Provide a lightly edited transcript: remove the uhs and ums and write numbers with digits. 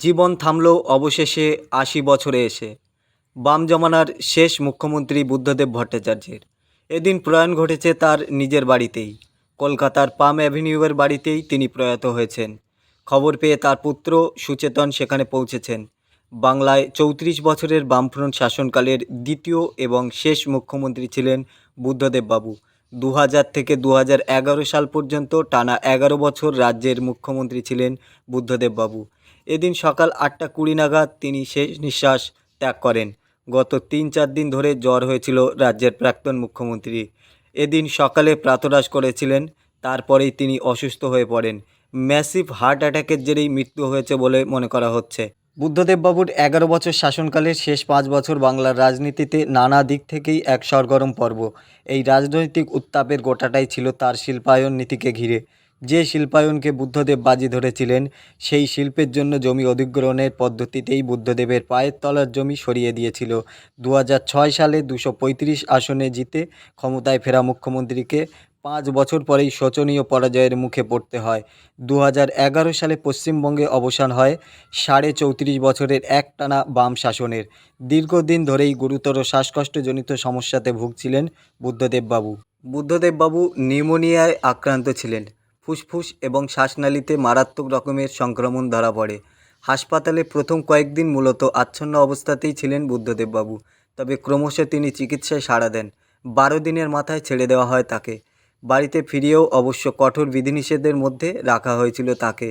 জীবন থামল অবশেষে ৮০ বছরে এসে। বাম জমানার শেষ মুখ্যমন্ত্রী বুদ্ধদেব ভট্টাচার্যের এদিন প্রয়াণ ঘটেছে তার নিজের বাড়িতেই। কলকাতার পাম অ্যাভিনিউয়ের বাড়িতেই তিনি প্রয়াত হয়েছেন। খবর পেয়ে তার পুত্র সুচেতন সেখানে পৌঁছেছেন। বাংলায় ৩৪ বছরের বামফ্রন্ট শাসনকালের দ্বিতীয় এবং শেষ মুখ্যমন্ত্রী ছিলেন বুদ্ধদেব বাবু। ২০০০ থেকে ২০১১ সাল পর্যন্ত টানা ১১ বছর রাজ্যের মুখ্যমন্ত্রী ছিলেন বুদ্ধদেব বাবু। এদিন সকাল ৮টা ২০ নাগাদ তিনি শেষ নিঃশ্বাস ত্যাগ করেন। গত ৩-৪ দিন ধরে জ্বর হয়েছিল রাজ্যের প্রাক্তন মুখ্যমন্ত্রী। এদিন সকালে প্রাতরাশ করেছিলেন, তারপরেই তিনি অসুস্থ হয়ে পড়েন। ম্যাসিভ হার্ট অ্যাটাকের জেরেই মৃত্যু হয়েছে বলে মনে করা হচ্ছে। বুদ্ধদেব বাবুর ১১ বছর শাসনকালের শেষ ৫ বছর বাংলার রাজনীতিতে নানা দিক থেকেই এক সরগরম পর্ব। এই রাজনৈতিক উত্তাপের গোটাটাই ছিল তার শিল্পায়ন নীতিকে ঘিরে। যে শিল্পায়নকে বুদ্ধদেব বাজি ধরেছিলেন, সেই শিল্পের জন্য জমি অধিগ্রহণের পদ্ধতিতেই বুদ্ধদেবের পায়ের তলার জমি সরিয়ে দিয়েছিল ২০০৬ সালে ২৩৫ আসনে জিতে ক্ষমতায় ফেরা মুখ্যমন্ত্রীকে ৫ বছর পরেই শোচনীয় পরাজয়ের মুখে পড়তে হয়। ২০১১ সালে পশ্চিমবঙ্গে অবসান হয় ৩.৫ বছরের একটানা বাম শাসনের। দীর্ঘদিন ধরেই গুরুতর শ্বাসকষ্টজনিত সমস্যাতে ভুগছিলেন বুদ্ধদেববাবু। বুদ্ধদেববাবু নিউমোনিয়ায় আক্রান্ত ছিলেন। ফুসফুস এবং শ্বাসনালীতে মারাত্মক রকমের সংক্রমণ ধরা পড়ে। হাসপাতালে প্রথম কয়েকদিন মূলত আচ্ছন্ন অবস্থাতেই ছিলেন বুদ্ধদেববাবু। তবে ক্রমশ তিনি চিকিৎসায় সাড়া দেন। ১২ দিনের মাথায় ছেড়ে দেওয়া হয় তাকে। বাড়িতে ফিরিয়েও অবশ্য কঠোর বিধিনিষেধের মধ্যে রাখা হয়েছিল তাকে।